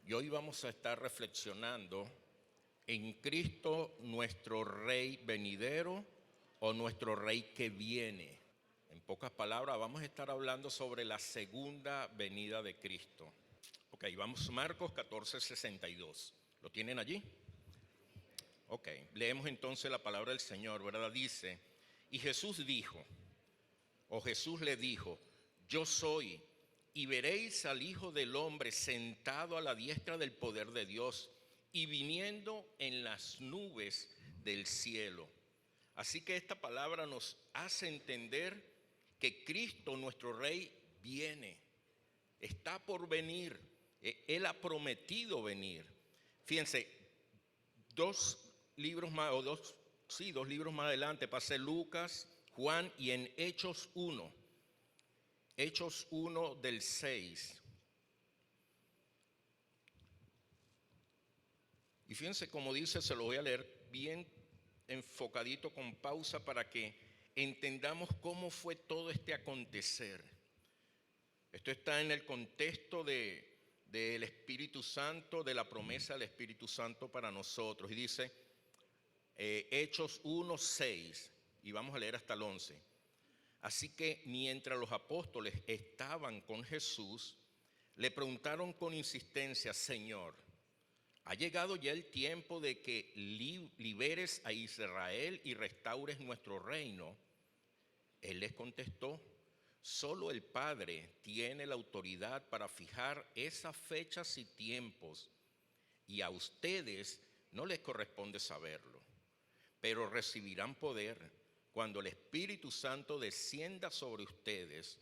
Y hoy vamos a estar reflexionando en Cristo, nuestro Rey venidero o nuestro Rey que viene. En pocas palabras, vamos a estar hablando sobre la segunda venida de Cristo. Ok, vamos Marcos 14:62. ¿Lo tienen allí? Ok, leemos entonces la palabra del Señor, ¿verdad? Dice, y Jesús le dijo, yo soy, y veréis al Hijo del Hombre sentado a la diestra del poder de Dios y viniendo en las nubes del cielo. Así que esta palabra nos hace entender que Cristo, nuestro Rey, viene, está por venir, Él ha prometido venir. Fíjense, dos libros más adelante, pasé Lucas, Juan y en Hechos 1 del 6. Y fíjense como dice, se lo voy a leer bien enfocadito con pausa para que entendamos cómo fue todo este acontecer. Esto está en el contexto del Espíritu Santo, de la promesa del Espíritu Santo para nosotros. Y dice Hechos 1:6, y vamos a leer hasta el 11. Así que mientras los apóstoles estaban con Jesús, le preguntaron con insistencia, Señor, ¿ha llegado ya el tiempo de que liberes a Israel y restaures nuestro reino? Él les contestó, solo el Padre tiene la autoridad para fijar esas fechas y tiempos, y a ustedes no les corresponde saberlo, pero recibirán poder cuando el Espíritu Santo descienda sobre ustedes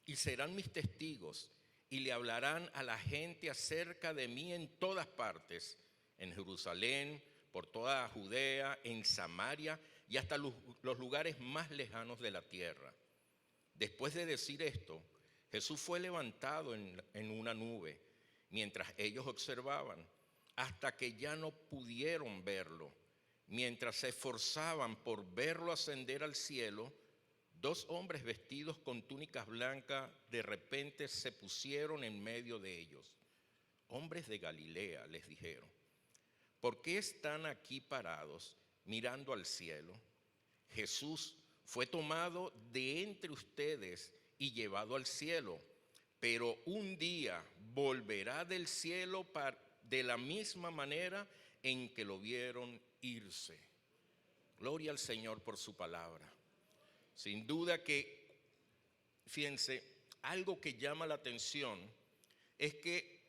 y serán mis testigos y le hablarán a la gente acerca de mí en todas partes, en Jerusalén, por toda Judea, en Samaria y hasta los lugares más lejanos de la tierra. Después de decir esto, Jesús fue levantado en una nube mientras ellos observaban, hasta que ya no pudieron verlo. Mientras se esforzaban por verlo ascender al cielo, dos hombres vestidos con túnicas blancas de repente se pusieron en medio de ellos. Hombres de Galilea, les dijeron, ¿por qué están aquí parados mirando al cielo? Jesús fue tomado de entre ustedes y llevado al cielo, pero un día volverá del cielo de la misma manera en que lo vieron irse. Gloria al Señor por su palabra. Sin duda que, fíjense, algo que llama la atención es que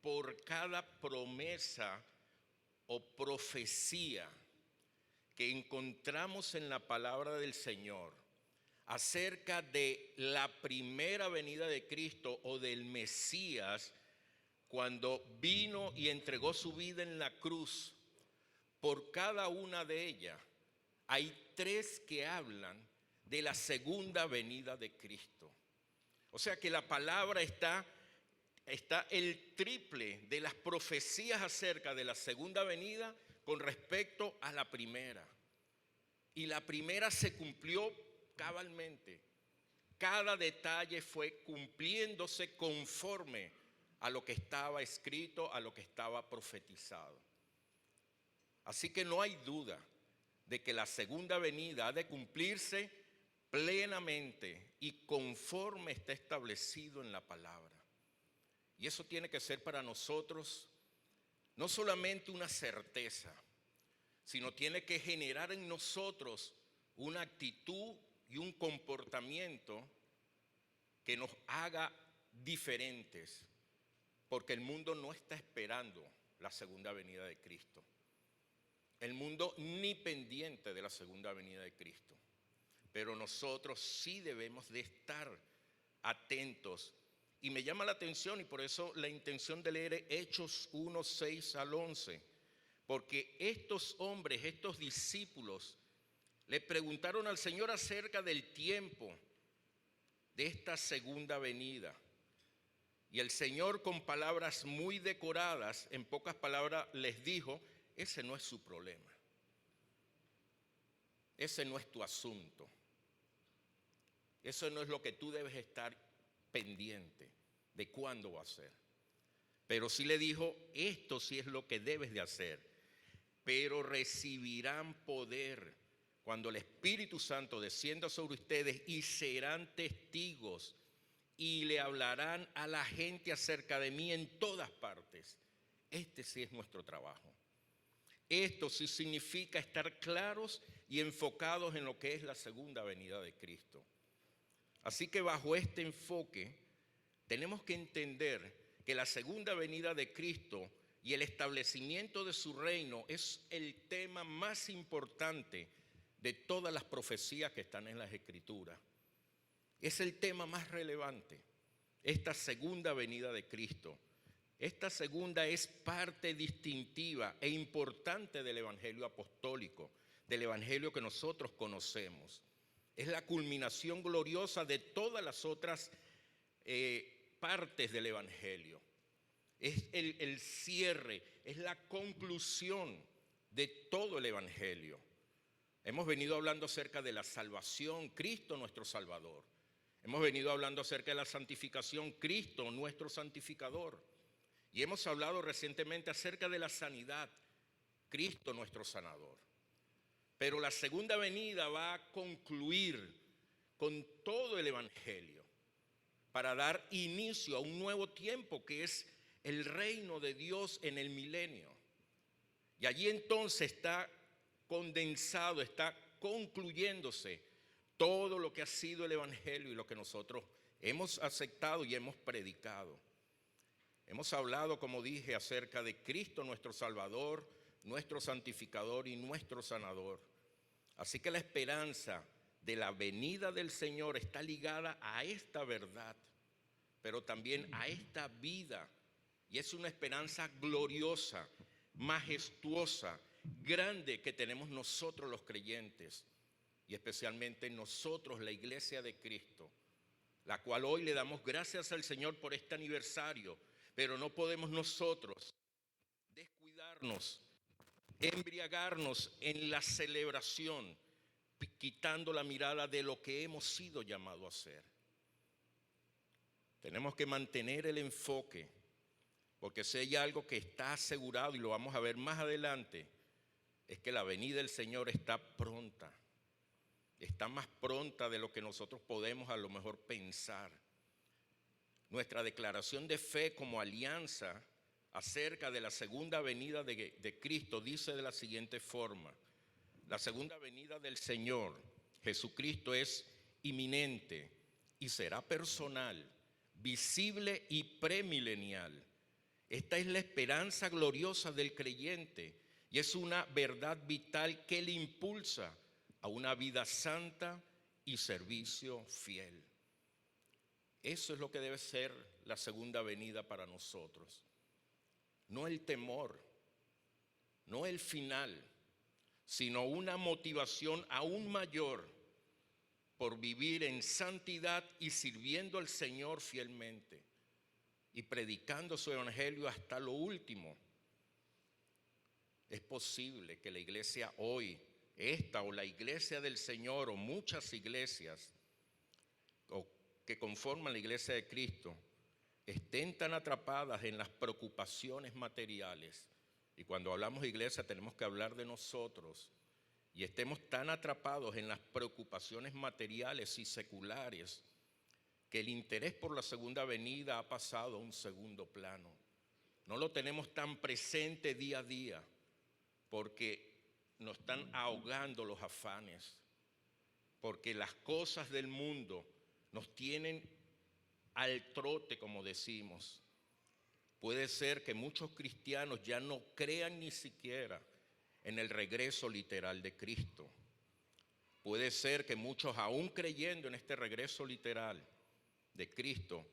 por cada promesa o profecía que encontramos en la palabra del Señor acerca de la primera venida de Cristo o del Mesías, cuando vino y entregó su vida en la cruz, por cada una de ellas hay tres que hablan de la segunda venida de Cristo. O sea que la palabra está el triple de las profecías acerca de la segunda venida con respecto a la primera. Y la primera se cumplió cabalmente. Cada detalle fue cumpliéndose conforme a lo que estaba escrito, a lo que estaba profetizado. Así que no hay duda de que la segunda venida ha de cumplirse plenamente y conforme está establecido en la palabra. Y eso tiene que ser para nosotros no solamente una certeza, sino tiene que generar en nosotros una actitud y un comportamiento que nos haga diferentes, porque el mundo no está esperando la segunda venida de Cristo. El mundo ni pendiente de la segunda venida de Cristo, pero nosotros sí debemos de estar atentos. Y me llama la atención, y por eso la intención de leer Hechos 1:6 al 11, porque estos hombres, estos discípulos, le preguntaron al Señor acerca del tiempo de esta segunda venida. Y el Señor, con palabras muy decoradas, en pocas palabras les dijo, ese no es su problema, ese no es tu asunto, eso no es lo que tú debes estar pendiente de cuándo va a ser. pero sí le dijo, esto sí es lo que debes de hacer. Pero recibirán poder cuando el Espíritu Santo descienda sobre ustedes y serán testigos y le hablarán a la gente acerca de mí en todas partes. Este sí es nuestro trabajo. Esto sí significa estar claros y enfocados en lo que es la segunda venida de Cristo. Así que bajo este enfoque tenemos que entender que la segunda venida de Cristo y el establecimiento de su reino es el tema más importante de todas las profecías que están en las Escrituras. Es el tema más relevante, esta segunda venida de Cristo. Esta segunda es parte distintiva e importante del evangelio apostólico, del evangelio que nosotros conocemos. Es la culminación gloriosa de todas las otras partes del evangelio. Es el cierre, es la conclusión de todo el evangelio. Hemos venido hablando acerca de la salvación, Cristo nuestro Salvador. Hemos venido hablando acerca de la santificación, Cristo nuestro santificador. Y hemos hablado recientemente acerca de la sanidad, Cristo nuestro sanador. Pero la segunda venida va a concluir con todo el evangelio para dar inicio a un nuevo tiempo que es el reino de Dios en el milenio. Y allí entonces está condensado, está concluyéndose todo lo que ha sido el evangelio y lo que nosotros hemos aceptado y hemos predicado. Hemos hablado, como dije, acerca de Cristo nuestro Salvador, nuestro santificador y nuestro sanador. Así que la esperanza de la venida del Señor está ligada a esta verdad, pero también a esta vida. Y es una esperanza gloriosa, majestuosa, grande que tenemos nosotros los creyentes, y especialmente nosotros, la Iglesia de Cristo, la cual hoy le damos gracias al Señor por este aniversario, pero no podemos nosotros descuidarnos, embriagarnos en la celebración, quitando la mirada de lo que hemos sido llamados a hacer. Tenemos que mantener el enfoque, porque si hay algo que está asegurado, y lo vamos a ver más adelante, es que la venida del Señor está pronta. Está más pronta de lo que nosotros podemos a lo mejor pensar. Nuestra declaración de fe como alianza acerca de la segunda venida de Cristo dice de la siguiente forma: la segunda venida del Señor Jesucristo es inminente y será personal, visible y premilenial. Esta es la esperanza gloriosa del creyente y es una verdad vital que le impulsa a una vida santa y servicio fiel. Eso es lo que debe ser la segunda venida para nosotros. No el temor, no el final, sino una motivación aún mayor por vivir en santidad y sirviendo al Señor fielmente y predicando su evangelio hasta lo último. Es posible que la iglesia hoy, esta o la iglesia del Señor o muchas iglesias que conforman la iglesia de Cristo, estén tan atrapadas en las preocupaciones materiales. Y cuando hablamos de iglesia tenemos que hablar de nosotros. Y estemos tan atrapados en las preocupaciones materiales y seculares que el interés por la segunda venida ha pasado a un segundo plano. No lo tenemos tan presente día a día porque nos están ahogando los afanes, porque las cosas del mundo nos tienen al trote, como decimos. Puede ser que muchos cristianos ya no crean ni siquiera en el regreso literal de Cristo. Puede ser que muchos, aún creyendo en este regreso literal de Cristo,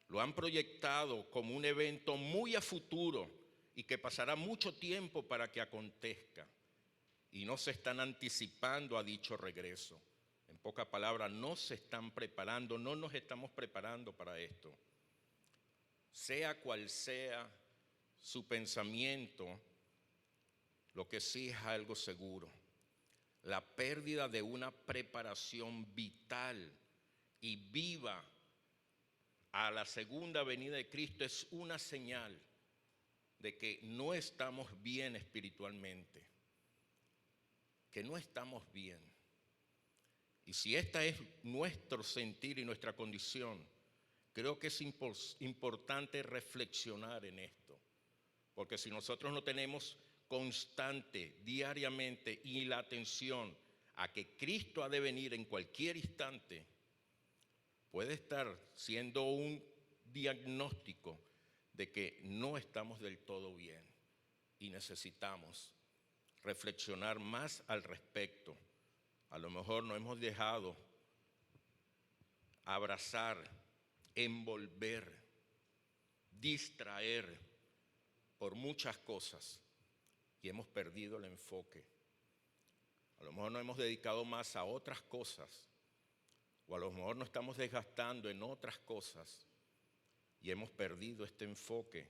lo han proyectado como un evento muy a futuro y que pasará mucho tiempo para que acontezca, y no se están anticipando a dicho regreso. En pocas palabras, no se están preparando, no nos estamos preparando para esto. Sea cual sea su pensamiento, lo que sí es algo seguro: la pérdida de una preparación vital y viva a la segunda venida de Cristo es una señal de que no estamos bien espiritualmente, que no estamos bien. Y si esta es nuestro sentir y nuestra condición, creo que es importante reflexionar en esto, porque si nosotros no tenemos constante, diariamente, y la atención a que Cristo ha de venir en cualquier instante, puede estar siendo un diagnóstico de que no estamos del todo bien y necesitamos reflexionar más al respecto. A lo mejor nos hemos dejado abrazar, envolver, distraer por muchas cosas y hemos perdido el enfoque. A lo mejor nos hemos dedicado más a otras cosas o a lo mejor nos estamos desgastando en otras cosas y hemos perdido este enfoque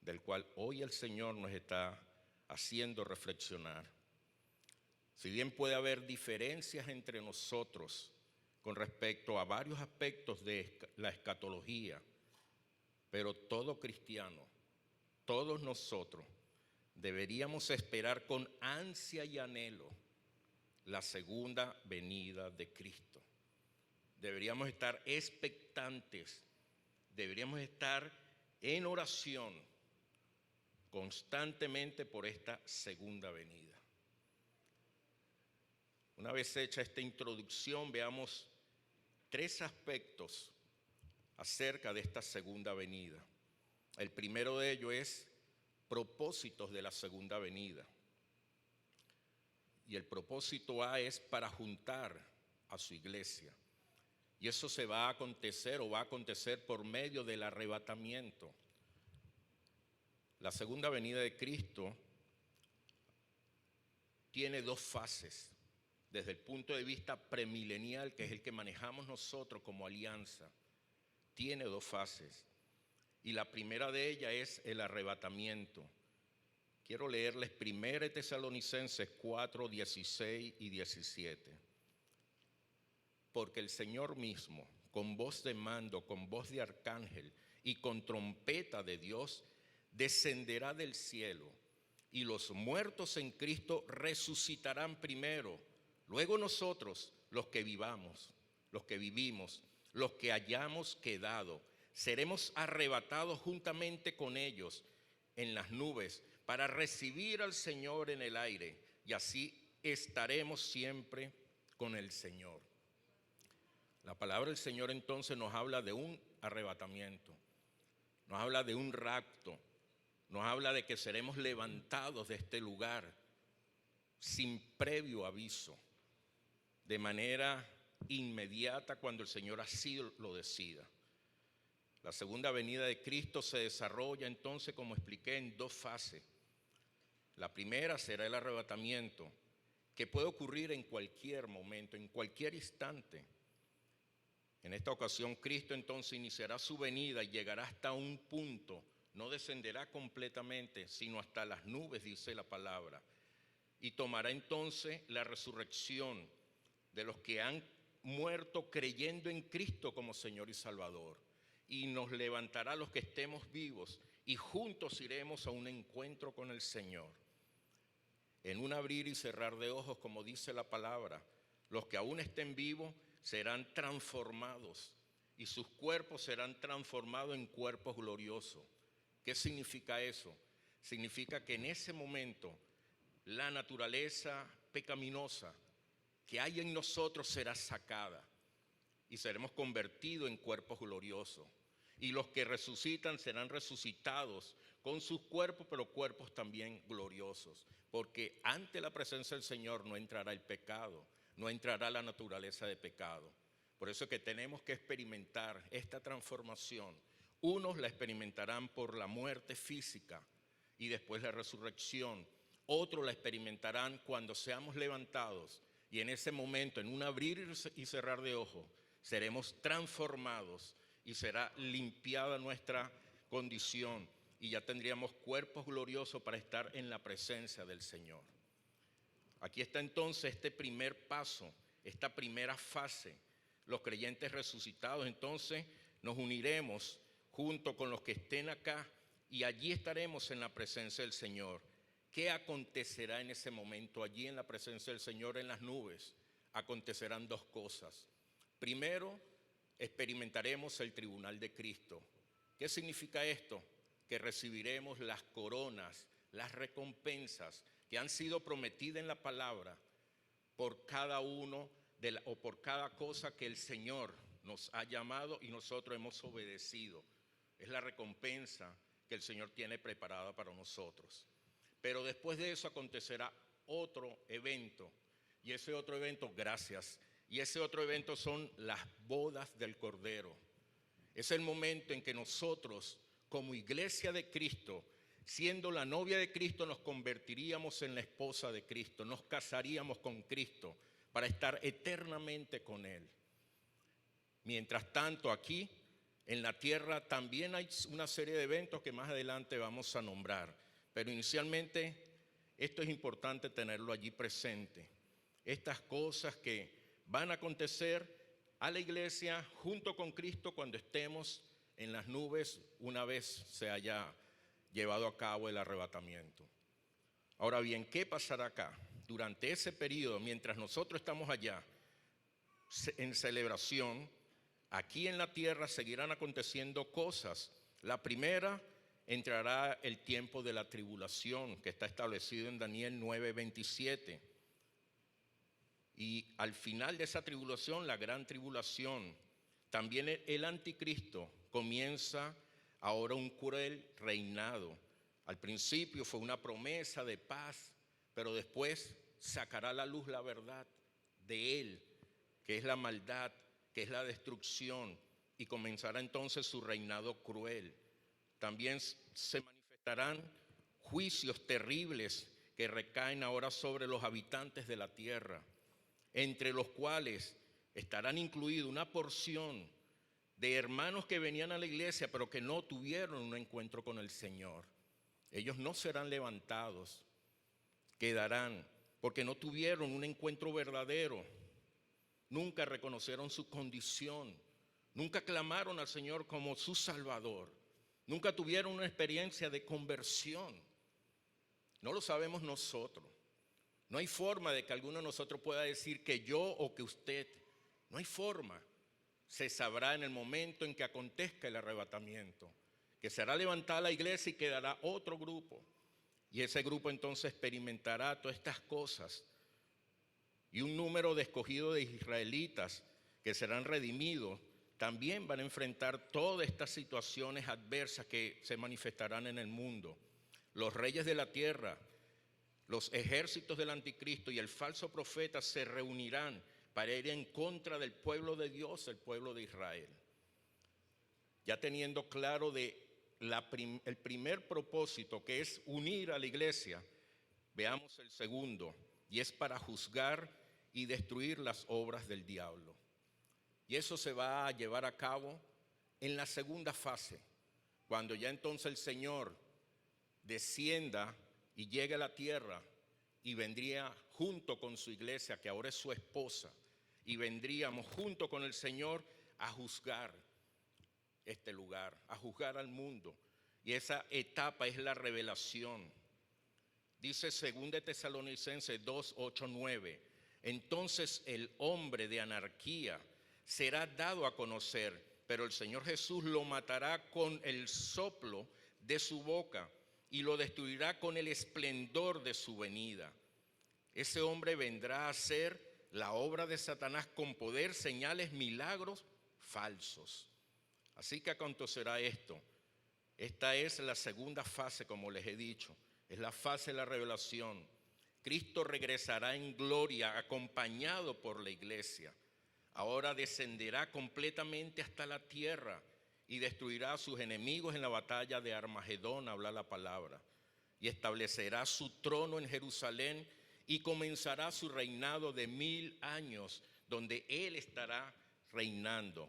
del cual hoy el Señor nos está haciendo reflexionar. Si bien puede haber diferencias entre nosotros con respecto a varios aspectos de la escatología, pero todo cristiano, todos nosotros, deberíamos esperar con ansia y anhelo la segunda venida de Cristo. Deberíamos estar expectantes, deberíamos estar en oración constantemente por esta segunda venida. Una vez hecha esta introducción, veamos 3 aspectos acerca de esta segunda venida. El primero de ellos es propósitos de la segunda venida. Y el propósito A es para juntar a su iglesia. Y eso se va a acontecer o va a acontecer por medio del arrebatamiento. La segunda venida de Cristo tiene 2 fases. Desde el punto de vista premilenial, que es el que manejamos nosotros como alianza, tiene 2 fases. Y la primera de ellas es el arrebatamiento. Quiero leerles 1 Tesalonicenses 4, 16 y 17. Porque el Señor mismo, con voz de mando, con voz de arcángel y con trompeta de Dios, descenderá del cielo, y los muertos en Cristo resucitarán primero. Luego nosotros, los que vivamos, los que vivimos, los que hayamos quedado, seremos arrebatados juntamente con ellos en las nubes para recibir al Señor en el aire, y así estaremos siempre con el Señor. La palabra del Señor entonces nos habla de un arrebatamiento, nos habla de un rapto, nos habla de que seremos levantados de este lugar sin previo aviso, de manera inmediata cuando el Señor así lo decida. La segunda venida de Cristo se desarrolla entonces, como expliqué, en 2 fases. La primera será el arrebatamiento, que puede ocurrir en cualquier momento, en cualquier instante. En esta ocasión Cristo entonces iniciará su venida y llegará hasta un punto, no descenderá completamente, sino hasta las nubes, dice la palabra, y tomará entonces la resurrección de los que han muerto creyendo en Cristo como Señor y Salvador, y nos levantará los que estemos vivos y juntos iremos a un encuentro con el Señor. En un abrir y cerrar de ojos, como dice la palabra, los que aún estén vivos serán transformados y sus cuerpos serán transformados en cuerpos gloriosos. ¿Qué significa eso? Significa que en ese momento la naturaleza pecaminosa que hay en nosotros será sacada y seremos convertidos en cuerpos gloriosos. Y los que resucitan serán resucitados con sus cuerpos, pero cuerpos también gloriosos. Porque ante la presencia del Señor no entrará el pecado, no entrará la naturaleza de pecado. Por eso es que tenemos que experimentar esta transformación. Unos la experimentarán por la muerte física y después la resurrección. Otros la experimentarán cuando seamos levantados y en ese momento, en un abrir y cerrar de ojos, seremos transformados y será limpiada nuestra condición y ya tendríamos cuerpos gloriosos para estar en la presencia del Señor. Aquí está entonces este primer paso, esta primera fase. Los creyentes resucitados entonces nos uniremos junto con los que estén acá y allí estaremos en la presencia del Señor. ¿Qué acontecerá en ese momento allí en la presencia del Señor en las nubes? Acontecerán dos cosas. Primero, experimentaremos el tribunal de Cristo. ¿Qué significa esto? Que recibiremos las coronas, las recompensas que han sido prometidas en la palabra por cada uno o por cada cosa que el Señor nos ha llamado y nosotros hemos obedecido. Es la recompensa que el Señor tiene preparada para nosotros. Pero después de eso acontecerá otro evento, y ese otro evento, y ese otro evento son las bodas del Cordero. Es el momento en que nosotros, como iglesia de Cristo, siendo la novia de Cristo, nos convertiríamos en la esposa de Cristo, nos casaríamos con Cristo para estar eternamente con Él. Mientras tanto, aquí en la tierra también hay una serie de eventos que más adelante vamos a nombrar, pero inicialmente esto es importante tenerlo allí presente. Estas cosas que van a acontecer a la iglesia junto con Cristo cuando estemos en las nubes una vez se haya llevado a cabo el arrebatamiento. Ahora bien, ¿qué pasará acá? Durante ese periodo, mientras nosotros estamos allá en celebración, aquí en la tierra seguirán aconteciendo cosas. La primera, entrará el tiempo de la tribulación que está establecido en Daniel 9:27. Y al final de esa tribulación, la gran tribulación, también el anticristo comienza ahora un cruel reinado. Al principio fue una promesa de paz, pero después sacará a la luz la verdad de él, que es la maldad, que es la destrucción, y comenzará entonces su reinado cruel. También se manifestarán juicios terribles que recaen ahora sobre los habitantes de la tierra, entre los cuales estarán incluidos una porción de hermanos que venían a la iglesia pero que no tuvieron un encuentro con el Señor. Ellos no serán levantados, quedarán porque no tuvieron un encuentro verdadero, nunca reconocieron su condición, nunca clamaron al Señor como su Salvador, nunca tuvieron una experiencia de conversión. No lo sabemos nosotros. No hay forma de que alguno de nosotros pueda decir que yo o que usted. No hay forma. Se sabrá en el momento en que acontezca el arrebatamiento, que será levantada la iglesia y quedará otro grupo. Y ese grupo entonces experimentará todas estas cosas. Y un número de escogidos de israelitas que serán redimidos también van a enfrentar todas estas situaciones adversas que se manifestarán en el mundo. Los reyes de la tierra, los ejércitos del anticristo y el falso profeta se reunirán para ir en contra del pueblo de Dios, el pueblo de Israel. Ya teniendo claro el primer propósito, que es unir a la iglesia, veamos el segundo, y es para juzgar y destruir las obras del diablo. Y eso se va a llevar a cabo en la segunda fase, cuando ya entonces el Señor descienda y llegue a la tierra y vendría junto con su iglesia, que ahora es su esposa, y vendríamos junto con el Señor a juzgar este lugar, a juzgar al mundo. Y esa etapa es la revelación. Dice 2 Tesalonicenses 2, 8, 9. Entonces el hombre de anarquía será dado a conocer, pero el Señor Jesús lo matará con el soplo de su boca y lo destruirá con el esplendor de su venida. Ese hombre vendrá a hacer la obra de Satanás con poder, señales, milagros falsos. Así que acontecerá esto. Esta es la segunda fase, como les he dicho. Es la fase de la revelación. Cristo regresará en gloria acompañado por la iglesia. Ahora descenderá completamente hasta la tierra y destruirá a sus enemigos en la batalla de Armagedón, habla la palabra. Y establecerá su trono en Jerusalén y comenzará su reinado de 1000 años, donde Él estará reinando.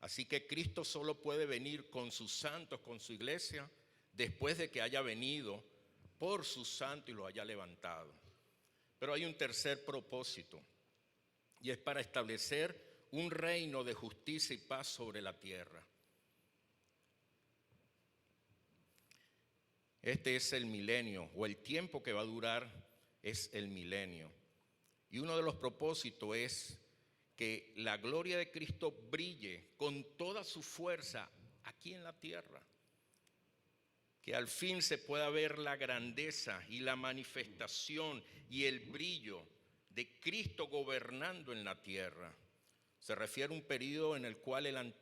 Así que Cristo solo puede venir con sus santos, con su iglesia, después de que haya venido por sus santos y lo haya levantado. Pero hay un tercer propósito, y es para establecer un reino de justicia y paz sobre la tierra. Este es el milenio, o el tiempo que va a durar es el milenio. Y uno de los propósitos es que la gloria de Cristo brille con toda su fuerza aquí en la tierra. Que al fin se pueda ver la grandeza y la manifestación y el brillo de Cristo gobernando en la tierra. Se refiere a un periodo en el cual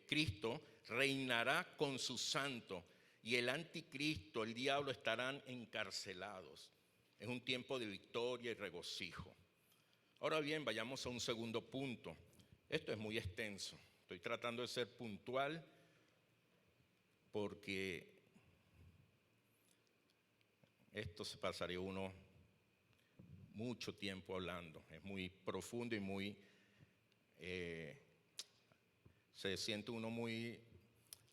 Cristo reinará con sus santos y el anticristo, el diablo, estarán encarcelados. Es un tiempo de victoria y regocijo. Ahora bien, vayamos a un segundo punto. Esto es muy extenso. Estoy tratando de ser puntual porque esto se pasaría uno mucho tiempo hablando. Es muy profundo y muy se siente uno muy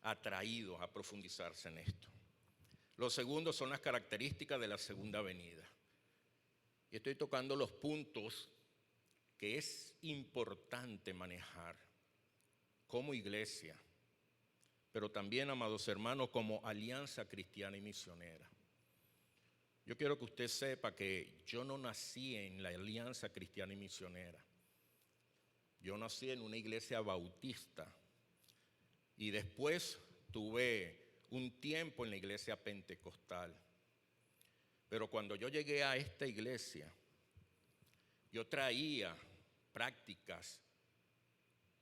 atraído a profundizarse en esto. Lo segundo son las características de la segunda venida. Y estoy tocando los puntos que es importante manejar como iglesia, pero también, amados hermanos, como alianza cristiana y misionera. Yo quiero que usted sepa que yo no nací en la alianza cristiana y misionera. Yo nací en una iglesia bautista y después tuve un tiempo en la iglesia pentecostal. Pero cuando yo llegué a esta iglesia, yo traía prácticas,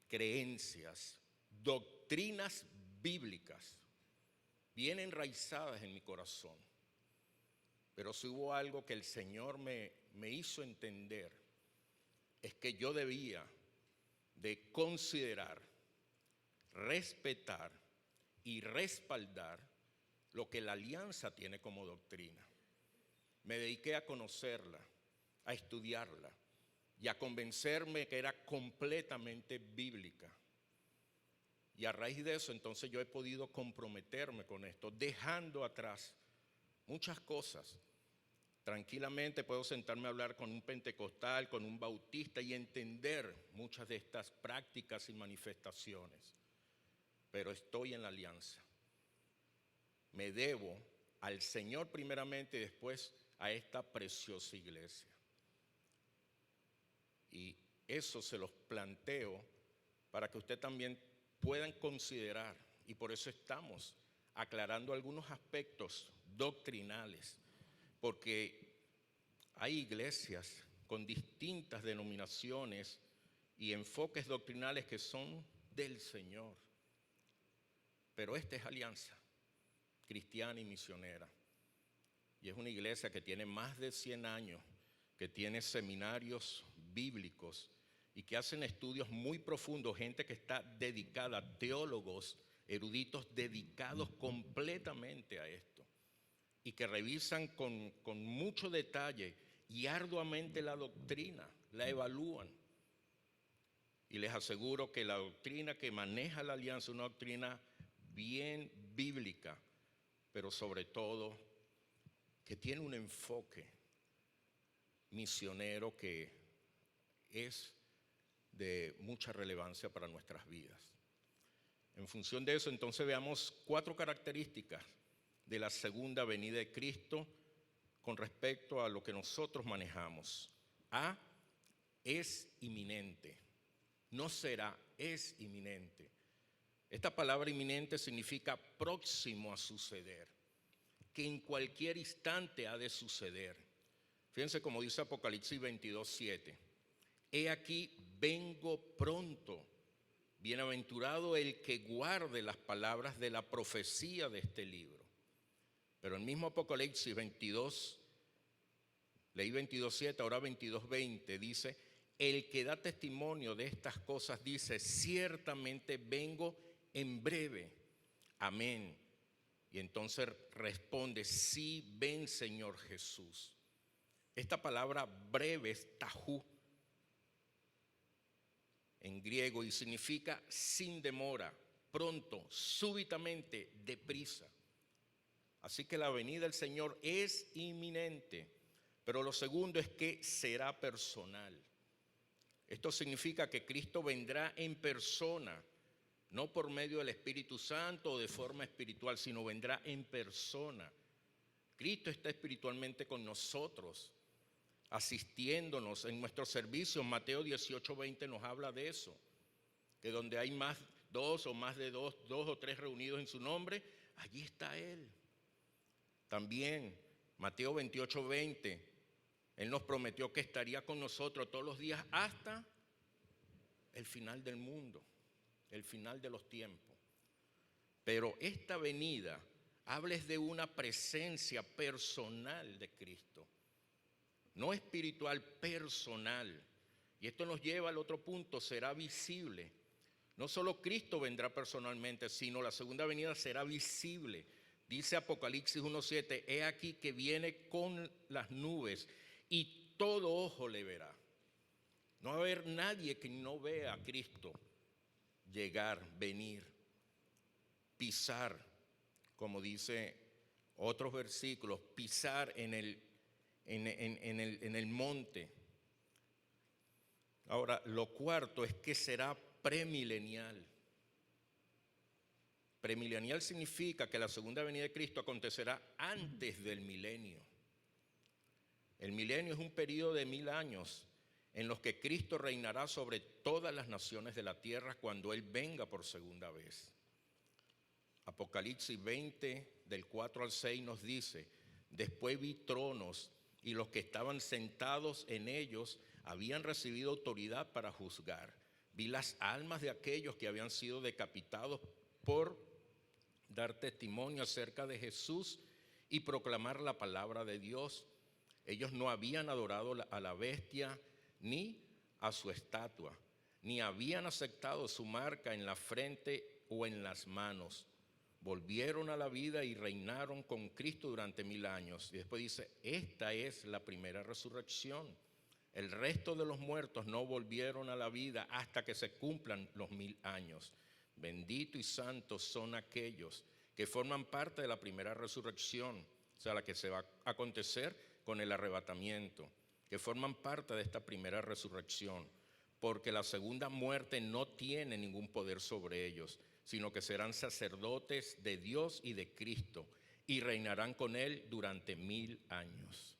creencias, doctrinas bíblicas bien enraizadas en mi corazón. Pero si hubo algo que el Señor me hizo entender, es que yo debía de considerar, respetar y respaldar lo que la alianza tiene como doctrina. Me dediqué a conocerla, a estudiarla y a convencerme que era completamente bíblica. Y a raíz de eso, entonces yo he podido comprometerme con esto, dejando atrás muchas cosas. Tranquilamente puedo sentarme a hablar con un pentecostal, con un bautista y entender muchas de estas prácticas y manifestaciones. Pero estoy en la alianza. Me debo al Señor primeramente y después a esta preciosa iglesia. Y eso se los planteo para que usted también puedan considerar, y por eso estamos aclarando algunos aspectos doctrinales, porque hay iglesias con distintas denominaciones y enfoques doctrinales que son del Señor, pero esta es alianza cristiana y misionera, y es una iglesia que tiene más de 100 años, que tiene seminarios bíblicos y que hacen estudios muy profundos, gente que está dedicada, teólogos, eruditos dedicados completamente a esto y que revisan con mucho detalle y arduamente la doctrina, la evalúan. Y les aseguro que la doctrina que maneja la alianza es una doctrina bien bíblica, pero sobre todo que tiene un enfoque misionero que es de mucha relevancia para nuestras vidas. En función de eso, entonces veamos 4 características de la segunda venida de Cristo con respecto a lo que nosotros manejamos. A, es inminente. No será, es inminente. Esta palabra inminente significa próximo a suceder, que en cualquier instante ha de suceder. Fíjense como dice Apocalipsis 22:7. He aquí, vengo pronto. Bienaventurado el que guarde las palabras de la profecía de este libro. Pero el mismo Apocalipsis 22, leí 22:7, ahora 22:20, dice: el que da testimonio de estas cosas dice: ciertamente vengo en breve. Amén. Y entonces responde: sí, ven, Señor Jesús. Esta palabra breve es tajú en griego y significa sin demora, pronto, súbitamente, deprisa. Así que la venida del Señor es inminente, pero lo segundo es que será personal. Esto significa que Cristo vendrá en persona, no por medio del Espíritu Santo o de forma espiritual, sino vendrá en persona. Cristo está espiritualmente con nosotros, asistiéndonos en nuestros servicios. Mateo 18:20 nos habla de eso, que donde hay dos o tres reunidos en su nombre, allí está Él. También Mateo 28:20, Él nos prometió que estaría con nosotros todos los días hasta el final del mundo, el final de los tiempos. Pero esta venida habla de una presencia personal de Cristo, no espiritual, personal. Y esto nos lleva al otro punto: será visible. No solo Cristo vendrá personalmente, sino la segunda venida será visible. Dice Apocalipsis 1:7, he aquí que viene con las nubes y todo ojo le verá. No va a haber nadie que no vea a Cristo llegar, venir, pisar, como dice otros versículos, pisar en el monte. Ahora, lo cuarto es que será premilenial. Premilenial significa que la segunda venida de Cristo acontecerá antes del milenio. El milenio es un periodo de 1000 años en los que Cristo reinará sobre todas las naciones de la tierra cuando Él venga por segunda vez. Apocalipsis 20, del 4 al 6 nos dice: después vi tronos y los que estaban sentados en ellos habían recibido autoridad para juzgar. Vi las almas de aquellos que habían sido decapitados por dar testimonio acerca de Jesús y proclamar la palabra de Dios. Ellos no habían adorado a la bestia ni a su estatua, ni habían aceptado su marca en la frente o en las manos. Volvieron a la vida y reinaron con Cristo durante 1000 años. Y después dice: esta es la primera resurrección. El resto de los muertos no volvieron a la vida hasta que se cumplan los 1000 años. Bendito y santos son aquellos que forman parte de la primera resurrección, o sea, la que se va a acontecer con el arrebatamiento, que forman parte de esta primera resurrección, porque la segunda muerte no tiene ningún poder sobre ellos, sino que serán sacerdotes de Dios y de Cristo y reinarán con Él durante 1000 años.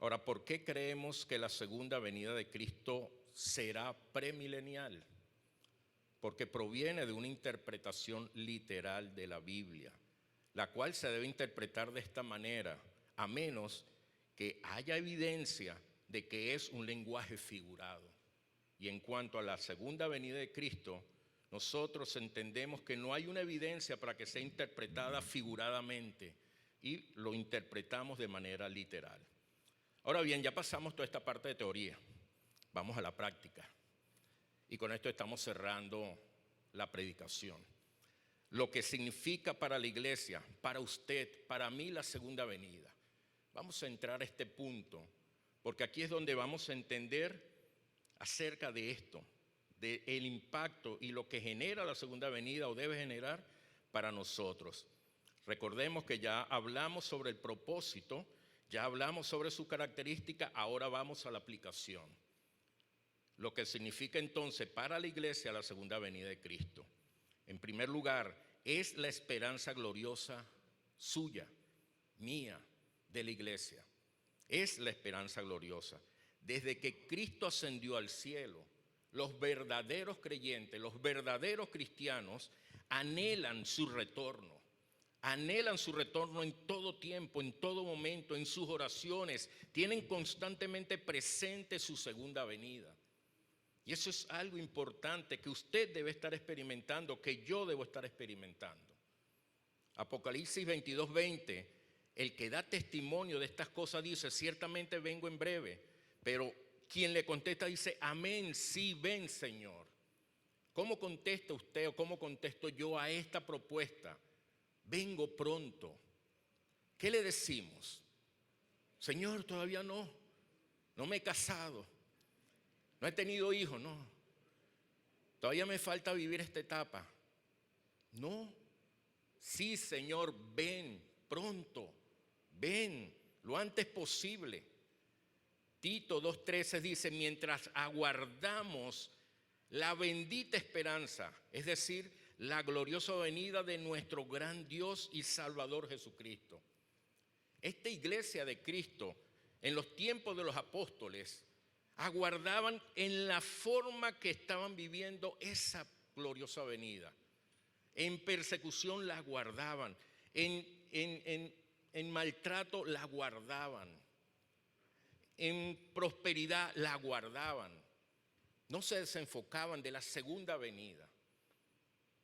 Ahora, ¿por qué creemos que la segunda venida de Cristo será premilenial? Porque proviene de una interpretación literal de la Biblia, la cual se debe interpretar de esta manera, a menos que haya evidencia de que es un lenguaje figurado. Y en cuanto a la segunda venida de Cristo, nosotros entendemos que no hay una evidencia para que sea interpretada figuradamente y lo interpretamos de manera literal. Ahora bien, ya pasamos toda esta parte de teoría, vamos a la práctica. Y con esto estamos cerrando la predicación. Lo que significa para la iglesia, para usted, para mí la segunda venida. Vamos a entrar a este punto, porque aquí es donde vamos a entender acerca de esto, del impacto y lo que genera la segunda venida o debe generar para nosotros. Recordemos que ya hablamos sobre el propósito, ya hablamos sobre su característica, ahora vamos a la aplicación. Lo que significa entonces para la iglesia la segunda venida de Cristo. En primer lugar, es la esperanza gloriosa suya, mía, de la iglesia. Es la esperanza gloriosa. Desde que Cristo ascendió al cielo, los verdaderos creyentes, los verdaderos cristianos anhelan su retorno. Anhelan su retorno en todo tiempo, en todo momento, en sus oraciones. Tienen constantemente presente su segunda venida. Y eso es algo importante que usted debe estar experimentando, que yo debo estar experimentando. Apocalipsis 22:20, el que da testimonio de estas cosas dice: ciertamente vengo en breve. Pero quien le contesta dice: amén, sí, ven, Señor. ¿Cómo contesta usted o cómo contesto yo a esta propuesta? Vengo pronto. ¿Qué le decimos? Señor, todavía no me he casado. No he tenido hijos, no. Todavía me falta vivir esta etapa. No. Sí, Señor, ven pronto. Ven lo antes posible. Tito 2:13 dice, mientras aguardamos la bendita esperanza, es decir, la gloriosa venida de nuestro gran Dios y Salvador Jesucristo. Esta iglesia de Cristo, en los tiempos de los apóstoles, aguardaban en la forma que estaban viviendo esa gloriosa venida. En persecución la guardaban, en maltrato la guardaban, en prosperidad la guardaban. No se desenfocaban de la segunda venida.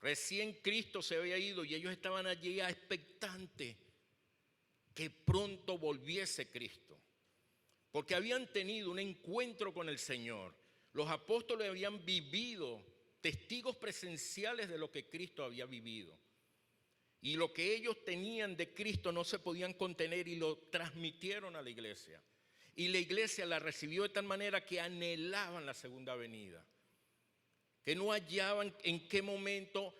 Recién Cristo se había ido y ellos estaban allí expectantes que pronto volviese Cristo, porque habían tenido un encuentro con el Señor. Los apóstoles habían vivido, testigos presenciales de lo que Cristo había vivido. Y lo que ellos tenían de Cristo no se podían contener y lo transmitieron a la iglesia. Y la iglesia la recibió de tal manera que anhelaban la segunda venida, que no hallaban en qué momento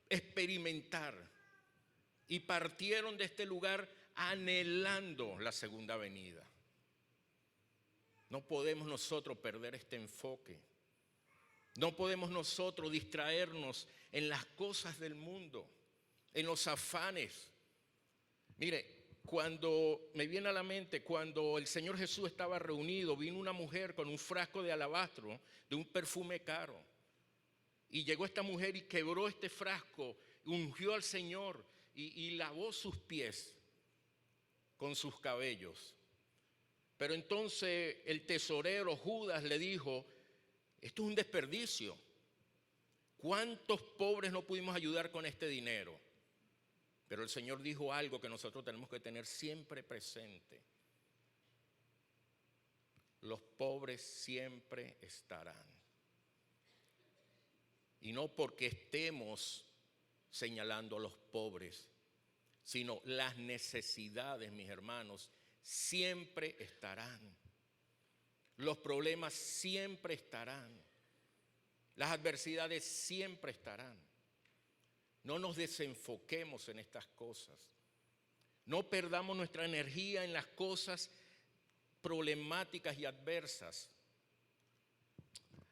experimentar. Y partieron de este lugar anhelando la segunda venida. No podemos nosotros perder este enfoque. No podemos nosotros distraernos en las cosas del mundo, en los afanes. Mire, cuando me viene a la mente, cuando el Señor Jesús estaba reunido, vino una mujer con un frasco de alabastro, de un perfume caro. Y llegó esta mujer y quebró este frasco, ungió al Señor y lavó sus pies con sus cabellos. Pero entonces el tesorero Judas le dijo, esto es un desperdicio. ¿Cuántos pobres no pudimos ayudar con este dinero? Pero el Señor dijo algo que nosotros tenemos que tener siempre presente. Los pobres siempre estarán. Y no porque estemos señalando a los pobres, sino las necesidades, mis hermanos, siempre estarán. Los problemas siempre estarán. Las adversidades siempre estarán. No nos desenfoquemos en estas cosas. No perdamos nuestra energía en las cosas problemáticas y adversas.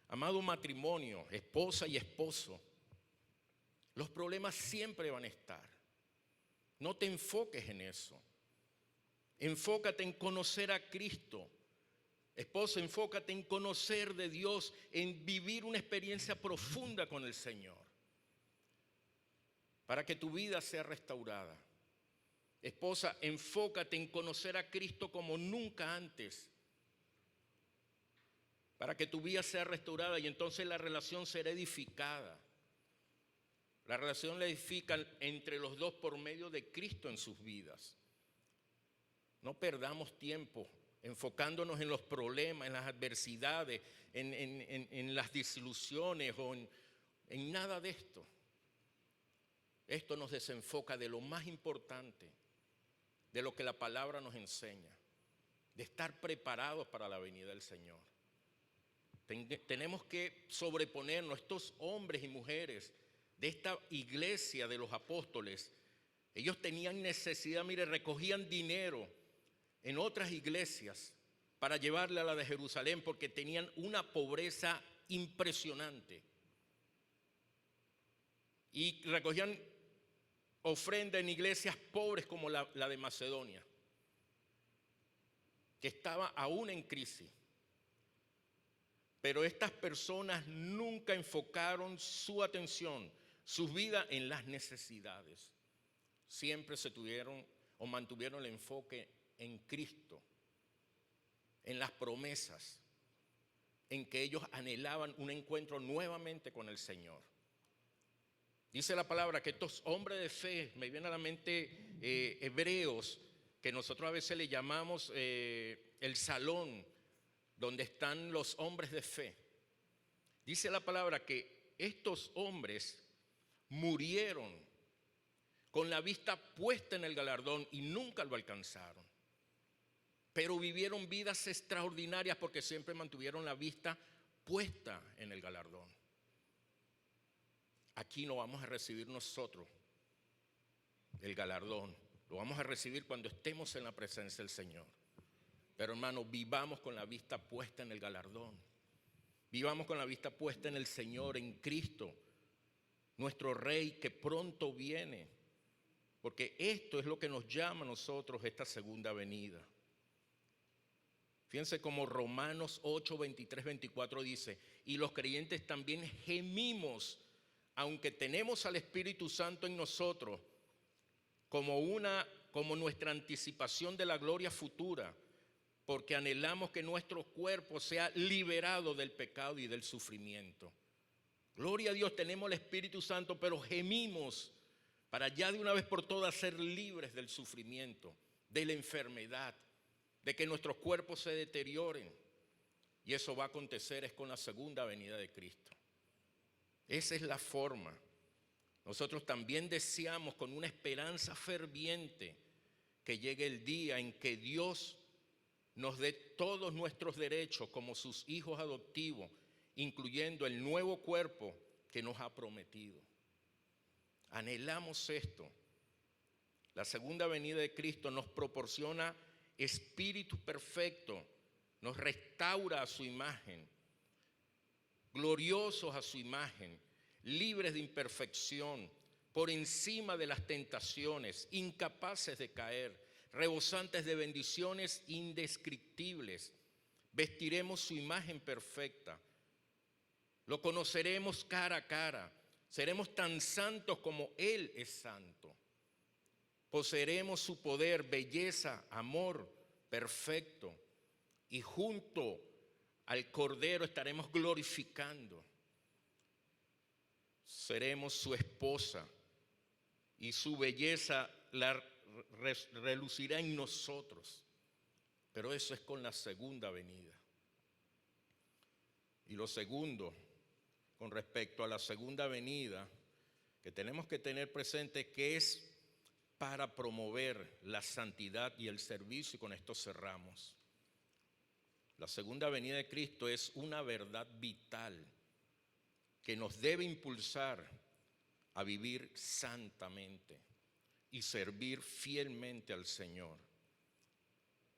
Amado matrimonio, esposa y esposo, los problemas siempre van a estar. No te enfoques en eso. Enfócate en conocer a Cristo. Esposo, enfócate en conocer de Dios, en vivir una experiencia profunda con el Señor, para que tu vida sea restaurada. Esposa, enfócate en conocer a Cristo como nunca antes, para que tu vida sea restaurada y entonces la relación será edificada. La relación la edifican entre los dos por medio de Cristo en sus vidas. No perdamos tiempo enfocándonos en los problemas, en las adversidades, en las desilusiones o en nada de esto. Esto nos desenfoca de lo más importante, de lo que la palabra nos enseña, de estar preparados para la venida del Señor. Tenemos que sobreponernos, estos hombres y mujeres de esta iglesia de los apóstoles. Ellos tenían necesidad, mire, recogían dinero en otras iglesias para llevarle a la de Jerusalén porque tenían una pobreza impresionante. Y recogían ofrenda en iglesias pobres como la de Macedonia, que estaba aún en crisis. Pero estas personas nunca enfocaron su atención, su vida en las necesidades. Siempre se tuvieron o mantuvieron el enfoque en Cristo, en las promesas, en que ellos anhelaban un encuentro nuevamente con el Señor. Dice la palabra que estos hombres de fe, me vienen a la mente hebreos, que nosotros a veces le llamamos el salón, donde están los hombres de fe. Dice la palabra que estos hombres murieron con la vista puesta en el galardón y nunca lo alcanzaron. Pero vivieron vidas extraordinarias porque siempre mantuvieron la vista puesta en el galardón. Aquí no vamos a recibir nosotros el galardón, lo vamos a recibir cuando estemos en la presencia del Señor. Pero hermano, vivamos con la vista puesta en el galardón. Vivamos con la vista puesta en el Señor, en Cristo, nuestro Rey que pronto viene. Porque esto es lo que nos llama a nosotros esta segunda venida. Fíjense como Romanos 8, 23, 24 dice, y los creyentes también gemimos, aunque tenemos al Espíritu Santo en nosotros, como nuestra anticipación de la gloria futura, porque anhelamos que nuestro cuerpo sea liberado del pecado y del sufrimiento. Gloria a Dios, tenemos el Espíritu Santo, pero gemimos para ya de una vez por todas ser libres del sufrimiento, de la enfermedad, de que nuestros cuerpos se deterioren. Y eso va a acontecer es con la segunda venida de Cristo. Esa es la forma. Nosotros también deseamos con una esperanza ferviente que llegue el día en que Dios nos dé todos nuestros derechos como sus hijos adoptivos, incluyendo el nuevo cuerpo que nos ha prometido. Anhelamos esto. La segunda venida de Cristo nos proporciona espíritu perfecto, nos restaura a su imagen, gloriosos a su imagen, libres de imperfección, por encima de las tentaciones, incapaces de caer, rebosantes de bendiciones indescriptibles. Vestiremos su imagen perfecta, lo conoceremos cara a cara, seremos tan santos como Él es santo. Poseeremos su poder, belleza, amor perfecto, y junto al Cordero estaremos glorificando. Seremos su esposa y su belleza relucirá en nosotros. Pero eso es con la segunda venida. Y lo segundo, con respecto a la segunda venida, que tenemos que tener presente que es para promover la santidad y el servicio, y con esto cerramos. La segunda venida de Cristo es una verdad vital que nos debe impulsar a vivir santamente y servir fielmente al Señor.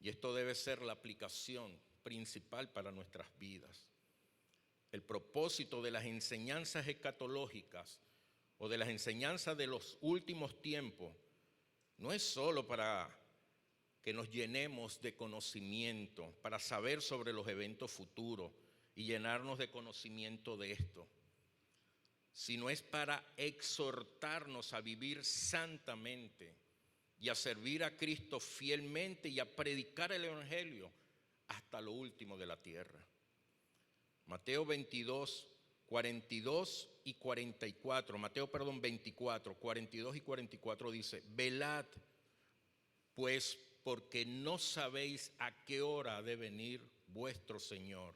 Y esto debe ser la aplicación principal para nuestras vidas. El propósito de las enseñanzas escatológicas o de las enseñanzas de los últimos tiempos no es solo para que nos llenemos de conocimiento, para saber sobre los eventos futuros y llenarnos de conocimiento de esto, sino es para exhortarnos a vivir santamente y a servir a Cristo fielmente y a predicar el Evangelio hasta lo último de la tierra. Mateo 22, 42 y 44, Mateo 24, 42 y 44 dice, velad, pues porque no sabéis a qué hora ha de venir vuestro Señor.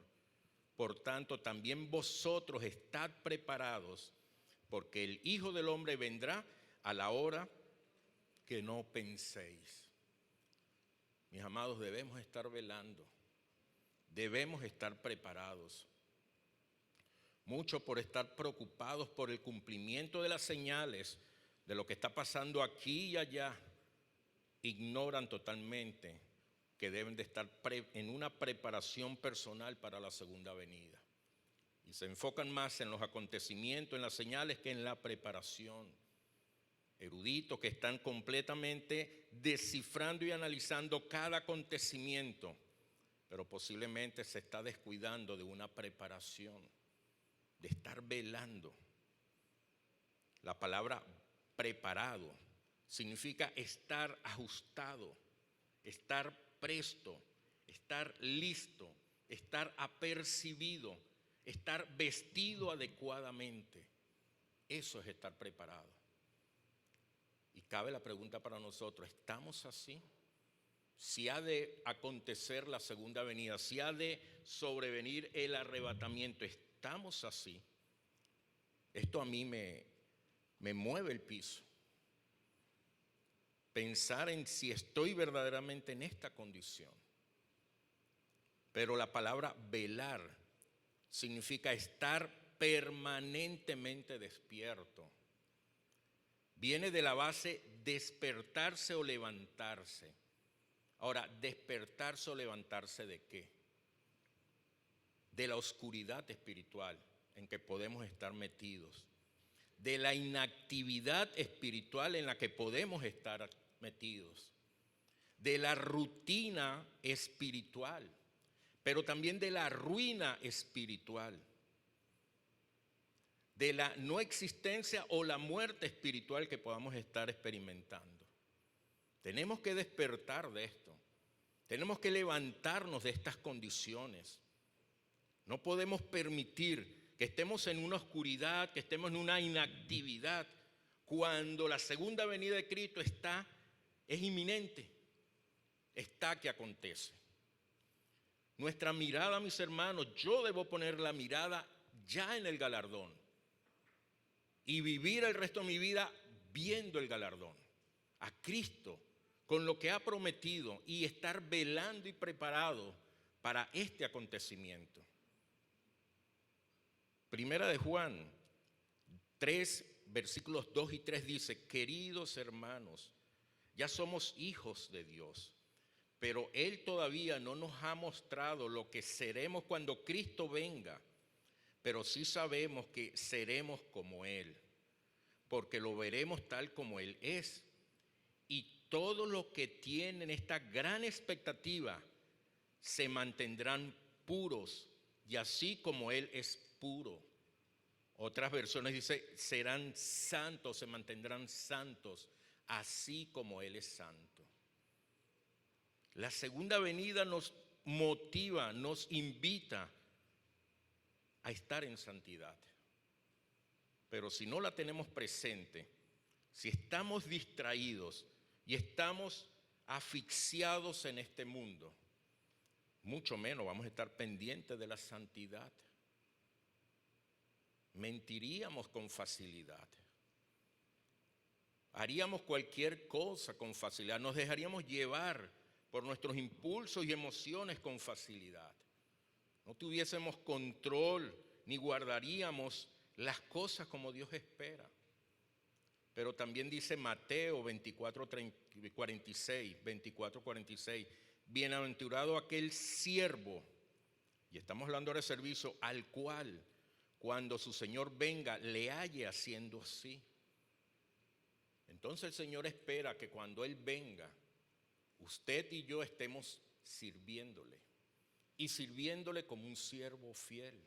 Por tanto, también vosotros estad preparados, porque el Hijo del Hombre vendrá a la hora que no penséis. Mis amados, debemos estar velando, debemos estar preparados. Mucho por estar preocupados por el cumplimiento de las señales de lo que está pasando aquí y allá, ignoran totalmente que deben de estar en una preparación personal para la segunda venida. Y se enfocan más en los acontecimientos, en las señales, que en la preparación. Eruditos que están completamente descifrando y analizando cada acontecimiento, pero posiblemente se está descuidando de una preparación, de estar velando. La palabra preparado significa estar ajustado, estar presto, estar listo, estar apercibido, estar vestido adecuadamente. Eso es estar preparado. Y cabe la pregunta para nosotros, ¿estamos así? Si ha de acontecer la segunda venida, si ha de sobrevenir el arrebatamiento, ¿estamos así? Esto a mí me mueve el piso. Pensar en si estoy verdaderamente en esta condición. Pero la palabra velar significa estar permanentemente despierto. Viene de la base despertarse o levantarse. Ahora, despertarse o levantarse ¿de qué? De la oscuridad espiritual en que podemos estar metidos, de la inactividad espiritual en la que podemos estar metidos, de la rutina espiritual, pero también de la ruina espiritual, de la no existencia o la muerte espiritual que podamos estar experimentando. Tenemos que despertar de esto, tenemos que levantarnos de estas condiciones. No podemos permitir que estemos en una oscuridad, que estemos en una inactividad, cuando la segunda venida de Cristo es inminente, está que acontece. Nuestra mirada, mis hermanos, yo debo poner la mirada ya en el galardón y vivir el resto de mi vida viendo el galardón, a Cristo, con lo que ha prometido y estar velando y preparado para este acontecimiento. Primera de Juan 3, versículos 2 y 3 dice: queridos hermanos, ya somos hijos de Dios, pero Él todavía no nos ha mostrado lo que seremos cuando Cristo venga, pero sí sabemos que seremos como Él, porque lo veremos tal como Él es. Y todos los que tienen esta gran expectativa se mantendrán puros, y así como Él es puro. Otras versiones dice, serán santos, se mantendrán santos, así como Él es santo. La segunda venida nos motiva, nos invita a estar en santidad. Pero si no la tenemos presente, si estamos distraídos y estamos asfixiados en este mundo, mucho menos vamos a estar pendientes de la santidad. Mentiríamos con facilidad. Haríamos cualquier cosa con facilidad. Nos dejaríamos llevar por nuestros impulsos y emociones con facilidad. No tuviésemos control ni guardaríamos las cosas como Dios espera. Pero también dice Mateo 24:46, bienaventurado aquel siervo, y estamos hablando de servicio, al cual cuando su Señor venga le halle haciendo así. Entonces el Señor espera que cuando Él venga, usted y yo estemos sirviéndole, y sirviéndole como un siervo fiel,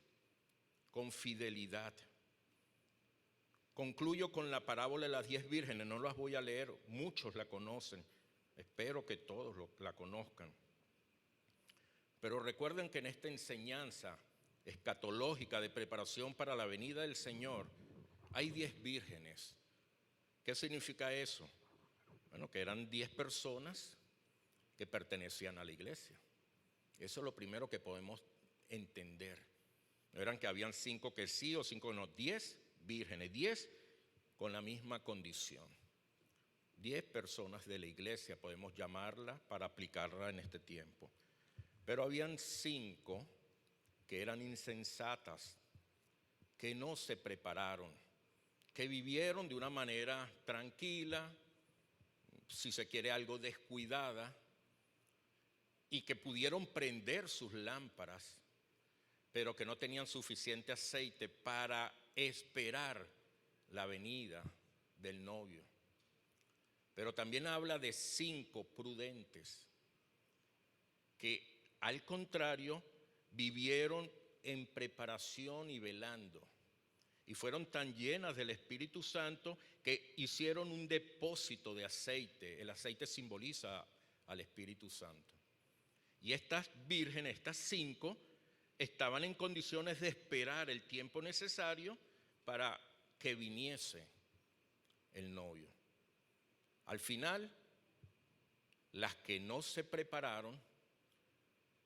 con fidelidad. Concluyo con la parábola de las 10 vírgenes, no las voy a leer, muchos la conocen, espero que todos la conozcan. Pero recuerden que en esta enseñanza escatológica de preparación para la venida del Señor, hay 10 vírgenes. ¿Qué significa eso? Bueno, que eran 10 personas que pertenecían a la iglesia. Eso es lo primero que podemos entender. No eran que habían 5 que sí o 5 que no, 10 vírgenes, 10 con la misma condición. 10 personas de la iglesia podemos llamarla para aplicarla en este tiempo. Pero habían 5 que eran insensatas, que no se prepararon, que vivieron de una manera tranquila, si se quiere algo descuidada, y que pudieron prender sus lámparas, pero que no tenían suficiente aceite para esperar la venida del novio. Pero también habla de 5 prudentes que al contrario vivieron en preparación y velando, y fueron tan llenas del Espíritu Santo que hicieron un depósito de aceite. El aceite simboliza al Espíritu Santo. Y estas vírgenes, estas 5, estaban en condiciones de esperar el tiempo necesario para que viniese el novio. Al final, las que no se prepararon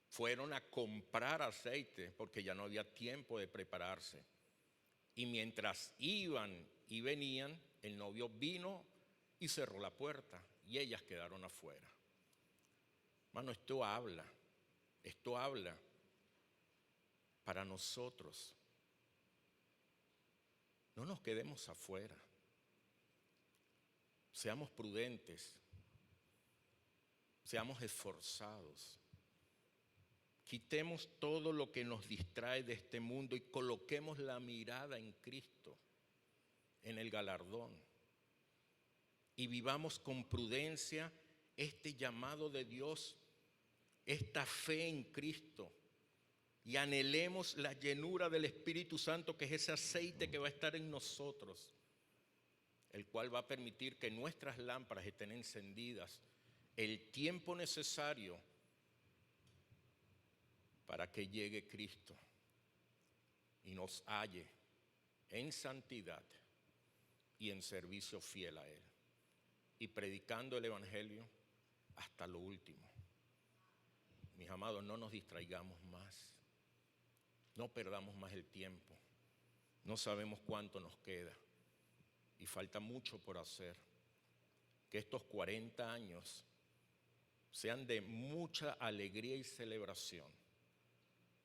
fueron a comprar aceite porque ya no había tiempo de prepararse. Y mientras iban y venían, el novio vino y cerró la puerta y ellas quedaron afuera. Hermano, esto habla para nosotros. No nos quedemos afuera. Seamos prudentes seamos esforzados. Quitemos todo lo que nos distrae de este mundo y coloquemos la mirada en Cristo, en el galardón. Y vivamos con prudencia este llamado de Dios, esta fe en Cristo. Y anhelemos la llenura del Espíritu Santo, que es ese aceite que va a estar en nosotros, el cual va a permitir que nuestras lámparas estén encendidas el tiempo necesario para que llegue Cristo y nos halle en santidad y en servicio fiel a Él, y predicando el Evangelio hasta lo último. Mis amados, no nos distraigamos más, no perdamos más el tiempo. No sabemos cuánto nos queda y falta mucho por hacer. Que estos 40 años sean de mucha alegría y celebración,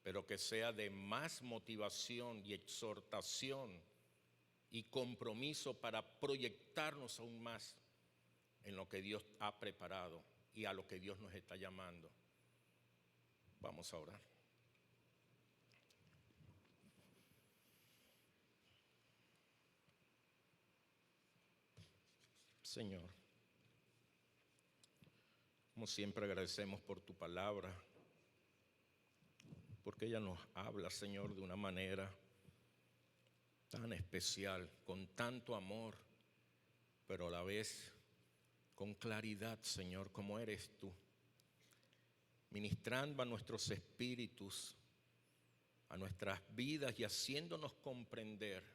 pero que sea de más motivación y exhortación y compromiso para proyectarnos aún más en lo que Dios ha preparado y a lo que Dios nos está llamando. Vamos a orar. Señor, como siempre agradecemos por tu palabra, porque ella nos habla, Señor, de una manera tan especial, con tanto amor, pero a la vez con claridad, Señor, como eres tú, ministrando a nuestros espíritus, a nuestras vidas y haciéndonos comprender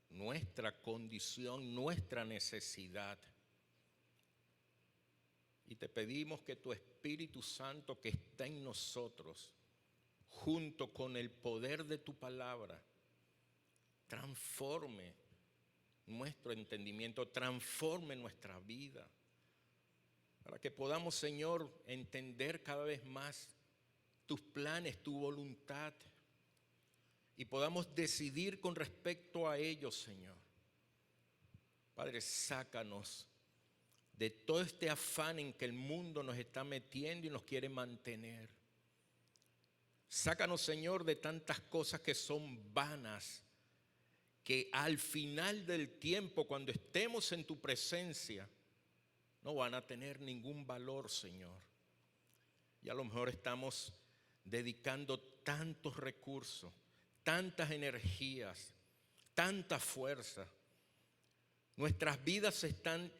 nuestra condición, nuestra necesidad. Y te pedimos que tu Espíritu Santo que está en nosotros, junto con el poder de tu palabra, transforme nuestro entendimiento, transforme nuestra vida, para que podamos, Señor, entender cada vez más tus planes, tu voluntad, y podamos decidir con respecto a ellos, Señor. Padre, sácanos de todo este afán en que el mundo nos está metiendo y nos quiere mantener. Sácanos, Señor, de tantas cosas que son vanas, que al final del tiempo, cuando estemos en tu presencia, no van a tener ningún valor, Señor. Y a lo mejor estamos dedicando tantos recursos, tantas energías, tanta fuerza. Nuestras vidas se están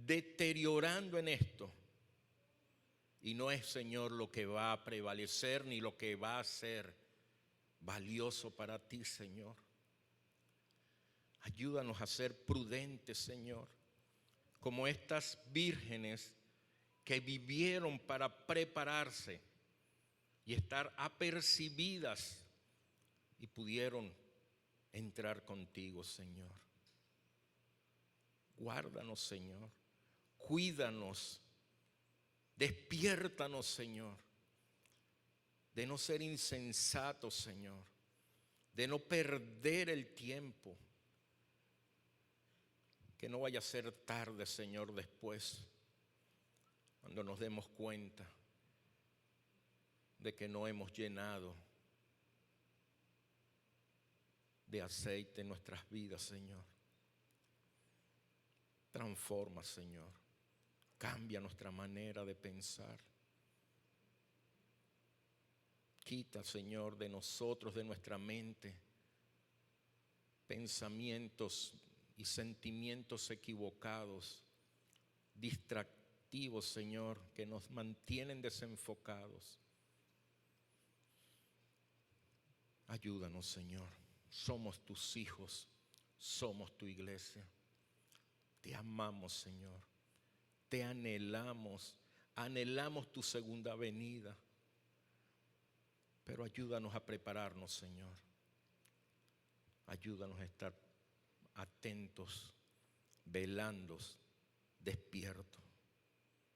deteriorando en esto. Y no es, Señor, lo que va a prevalecer ni lo que va a ser valioso para ti, Señor. Ayúdanos a ser prudentes, Señor, como estas vírgenes que vivieron para prepararse y estar apercibidas y pudieron entrar contigo, Señor. Guárdanos, Señor. Cuídanos. Despiértanos, Señor, de no ser insensatos, Señor, de no perder el tiempo. Que no vaya a ser tarde, Señor, después, cuando nos demos cuenta de que no hemos llenado de aceite nuestras vidas, Señor. Transforma, Señor. Cambia nuestra manera de pensar. Quita, Señor, de nosotros, de nuestra mente, pensamientos y sentimientos equivocados, distractivos, Señor, que nos mantienen desenfocados. Ayúdanos, Señor. Somos tus hijos, somos tu iglesia. Te amamos, Señor. Te anhelamos, anhelamos tu segunda venida. Pero ayúdanos a prepararnos, Señor. Ayúdanos a estar atentos, velando, despiertos.